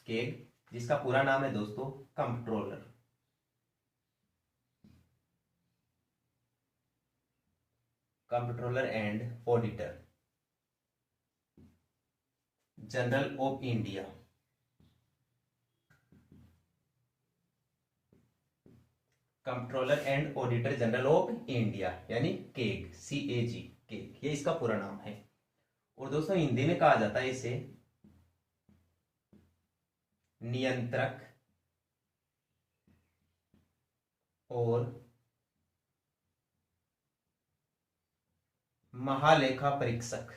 Keg, जिसका पूरा नाम है दोस्तों controller. Controller and auditor general of India. Controller and auditor general of India यानी केग, CAG, केग, ये इसका पूरा नाम है। और दोस्तों हिंदी में कहा जाता है इसे नियंत्रक और महालेखा परीक्षक।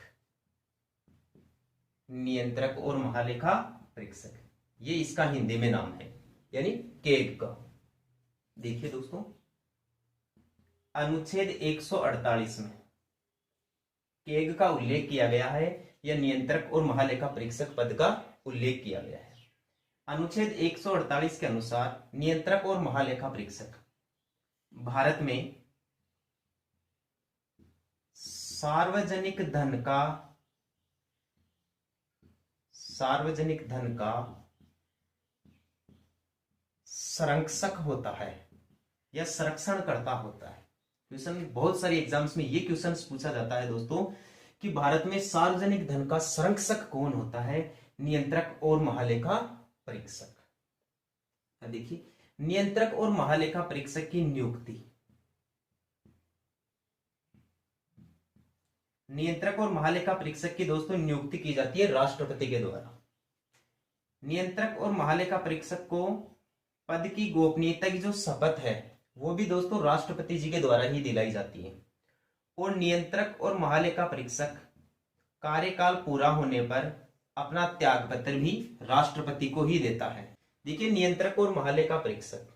नियंत्रक और महालेखा परीक्षक, ये इसका हिंदी में नाम है यानी केग का। देखिए दोस्तों, अनुच्छेद 148 में केग का उल्लेख किया गया है या नियंत्रक और महालेखा परीक्षक पद का उल्लेख किया गया है। अनुच्छेद 148 के अनुसार नियंत्रक और महालेखा परीक्षक भारत में सार्वजनिक धन का संरक्षक होता है या संरक्षण करता होता है। क्वेश्चन बहुत सारे एग्जाम्स में ये क्वेश्चन पूछा जाता है दोस्तों कि भारत में सार्वजनिक धन का संरक्षक कौन होता है, नियंत्रक और महालेखा परीक्षक। देखिए, नियंत्रक और महालेखा परीक्षक की नियुक्ति, नियंत्रक और महालेखा परीक्षक की दोस्तों नियुक्ति की जाती है राष्ट्रपति के द्वारा। नियंत्रक और महालेखा परीक्षक को पद की गोपनीयता की जो शपथ है वो भी दोस्तों राष्ट्रपति जी के द्वारा ही दिलाई जाती है। और नियंत्रक और महालेखा परीक्षक कार्यकाल पूरा होने पर अपना त्याग पत्र भी राष्ट्रपति को ही देता है। देखिए, नियंत्रक और महालेखा परीक्षक,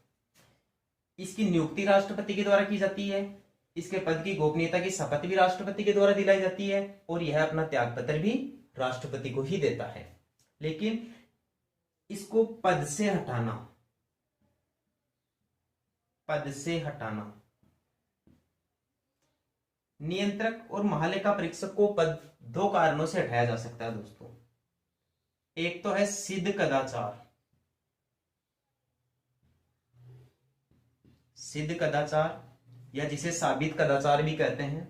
इसकी नियुक्ति राष्ट्रपति के द्वारा की जाती है, इसके पद की गोपनीयता की शपथ भी राष्ट्रपति के द्वारा दिलाई जाती है और यह अपना त्याग पत्र भी राष्ट्रपति को ही देता है। लेकिन इसको पद से हटाना, नियंत्रक और महालेखा परीक्षक को पद दो कारणों से हटाया जा सकता है दोस्तों। एक तो है सिद्ध कदाचार या जिसे साबित कदाचार भी कहते हैं,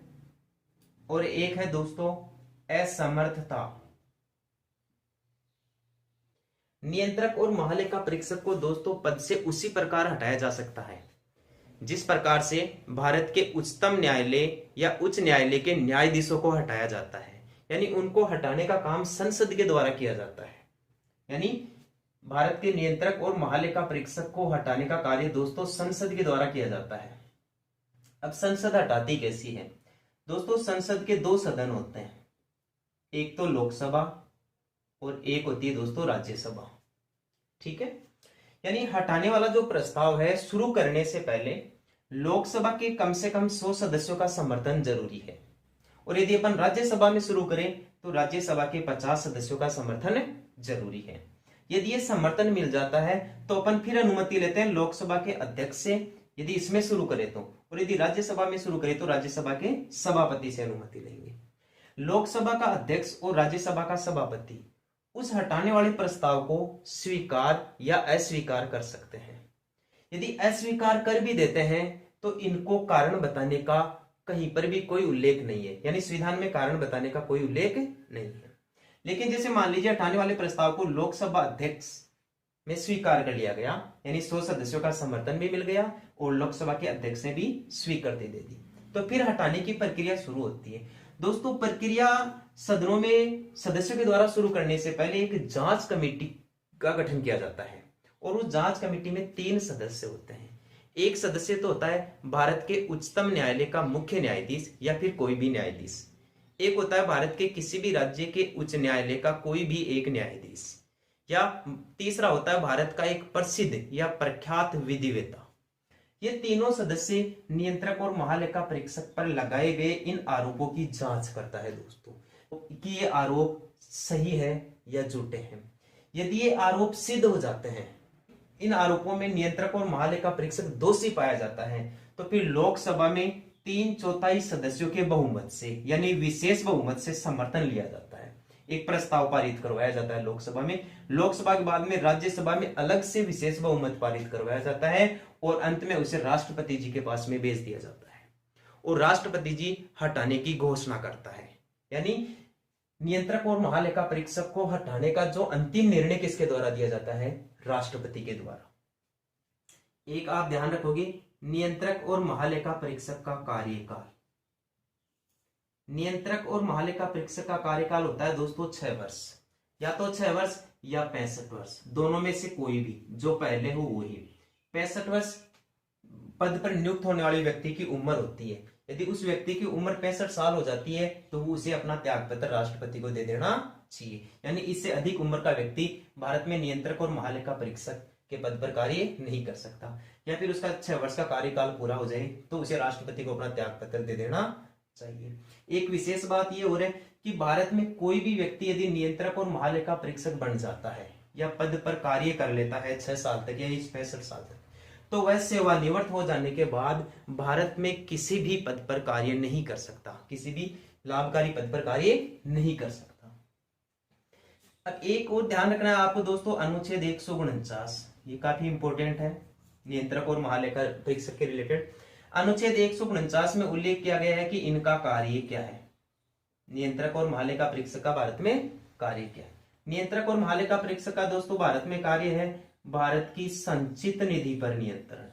और एक है दोस्तों असमर्थता। नियंत्रक और महालेखा परीक्षक को दोस्तों पद से उसी प्रकार हटाया जा सकता है जिस प्रकार से भारत के उच्चतम न्यायालय या उच्च न्यायालय के न्यायाधीशों को हटाया जाता है, यानी उनको हटाने का काम संसद के द्वारा किया जाता है। यानी भारत के नियंत्रक और महालेखा परीक्षक को हटाने का कार्य दोस्तों संसद के द्वारा किया जाता है। अब संसद हटाती कैसी है दोस्तों? संसद के दो सदन होते हैं, एक तो लोकसभा और एक होती है दोस्तों राज्यसभा। ठीक है, यानी हटाने वाला जो प्रस्ताव है शुरू करने से पहले लोकसभा के कम से कम 100 सदस्यों का समर्थन जरूरी है, और यदि अपन राज्यसभा में शुरू करें तो राज्यसभा के 50 सदस्यों का समर्थन जरूरी है। यदि ये समर्थन मिल जाता है तो अपन फिर अनुमति लेते हैं लोकसभा के अध्यक्ष से, यदि इसमें शुरू करें तो, और यदि राज्यसभा में शुरू करें तो राज्यसभा के सभापति से अनुमति लेंगे। लोकसभा का अध्यक्ष और राज्यसभा का सभापति उस हटाने वाले प्रस्ताव को स्वीकार या अस्वीकार कर सकते हैं। यदि अस्वीकार कर भी देते हैं तो इनको कारण बताने का कहीं पर भी कोई उल्लेख नहीं है, यानी संविधान में कारण बताने का कोई उल्लेख नहीं है। लेकिन जैसे मान लीजिए हटाने वाले प्रस्ताव को लोकसभा अध्यक्ष में स्वीकार कर लिया गया, यानी 100 सदस्यों का समर्थन भी मिल गया और लोकसभा के अध्यक्ष ने भी स्वीकृति दे दी, तो फिर हटाने की प्रक्रिया शुरू होती है। दोस्तों, प्रक्रिया सदनों में सदस्यों के द्वारा शुरू करने से पहले एक जांच कमेटी का गठन किया जाता है, और उस जांच कमेटी में 3 सदस्य होते हैं। एक सदस्य तो होता है भारत के उच्चतम न्यायालय का मुख्य न्यायाधीश या फिर कोई भी न्यायाधीश, एक होता है भारत के किसी भी राज्य के उच्च न्यायालय का कोई भी एक न्यायाधीश, या तीसरा होता है भारत का एक प्रसिद्ध या प्रख्यात विधिवेत्ता। ये तीनों सदस्य नियंत्रक और महालेखा परीक्षक पर लगाए गए इन आरोपों की जांच करता है दोस्तों, कि ये आरोप सही है या झूठे हैं। यदि ये आरोप सिद्ध हो जाते हैं, इन आरोपों में नियंत्रक और महालेखा परीक्षक दोषी पाया जाता है, तो फिर लोकसभा में 3/4 सदस्यों के बहुमत से, यानी विशेष बहुमत से समर्थन लिया जाता है। एक प्रस्ताव पारित करवाया जाता है लोकसभा में। लोकसभा के बाद में राज्यसभा में अलग से विशेष बहुमत पारित करवाया जाता है और अंत में उसे राष्ट्रपति जी के पास में भेज दिया जाता है और राष्ट्रपति जी हटाने की घोषणा करता है। यानी नियंत्रक और महालेखा परीक्षक को हटाने का जो अंतिम निर्णय किसके द्वारा दिया जाता है? राष्ट्रपति के द्वारा। एक आप ध्यान रखोगे, नियंत्रक और महालेखा परीक्षक का कार्यकाल। नियंत्रक और महालेखा परीक्षक का कार्यकाल होता है दोस्तों 6 वर्ष, या तो 6 वर्ष या 65 वर्ष, दोनों में से कोई भी, जो पहले हो वही। 65 वर्ष पद पर नियुक्त होने वाले व्यक्ति की उम्र होती है। यदि उस व्यक्ति की उम्र 65 साल हो जाती है तो वो उसे अपना त्याग पत्र राष्ट्रपति को दे देना चाहिए। यानी इससे अधिक उम्र का व्यक्ति भारत में नियंत्रक और महालेखा परीक्षक के पद पर कार्य नहीं कर सकता, या फिर उसका 6 वर्ष का कार्यकाल पूरा हो जाए तो उसे राष्ट्रपति को अपना त्याग पत्र दे देना चाहिए। एक विशेष बात यह हो रही है कि भारत में कोई भी व्यक्ति यदि नियंत्रक और महालेखा परीक्षक बन जाता है या पद पर कार्य कर लेता है 6 साल तक या 65 साल तक, तो वह सेवानिवृत्त हो जाने के बाद भारत में किसी भी पद पर कार्य नहीं कर सकता, किसी भी लाभकारी पद पर कार्य नहीं कर सकता। अब एक और ध्यान रखना है आपको दोस्तों, अनुच्छेद 149, ये काफी इंपॉर्टेंट है नियंत्रक और महालेखा परीक्षक के रिलेटेड। अनुच्छेद 149 में उल्लेख किया गया है कि इनका कार्य क्या है। नियंत्रक और महालेखा परीक्षक का भारत में कार्य क्या है? नियंत्रक और महालेखा परीक्षक का दोस्तों भारत में कार्य है भारत की संचित निधि पर नियंत्रण।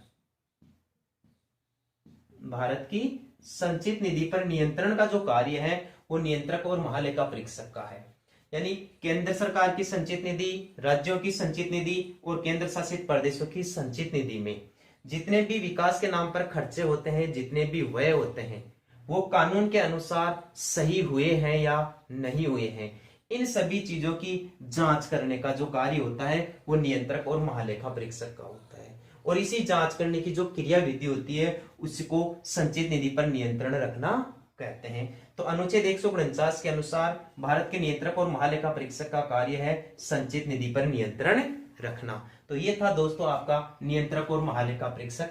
भारत की संचित निधि पर नियंत्रण का जो कार्य है वो नियंत्रक और महालेखा परीक्षक का है। यानी केंद्र सरकार की संचित निधि, राज्यों की संचित निधि और केंद्र शासित प्रदेशों की संचित निधि में जितने भी विकास के नाम पर खर्चे होते हैं, जितने भी व्यय होते हैं, वो कानून के अनुसार सही हुए हैं या नहीं हुए हैं, इन सभी चीजों की जांच करने का जो कार्य होता है वो नियंत्रक और महालेखा परीक्षक का होता है। और इसी जांच करने की जो क्रिया विधि होती है उसको संचित निधि पर नियंत्रण रखना कहते हैं। तो अनुच्छेद 149 के अनुसार भारत के नियंत्रक और महालेखा परीक्षक का कार्य है संचित निधि पर नियंत्रण रखना। तो ये था दोस्तों आपका नियंत्रक और महालेखा परीक्षक।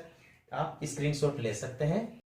आप स्क्रीनशॉट ले सकते हैं।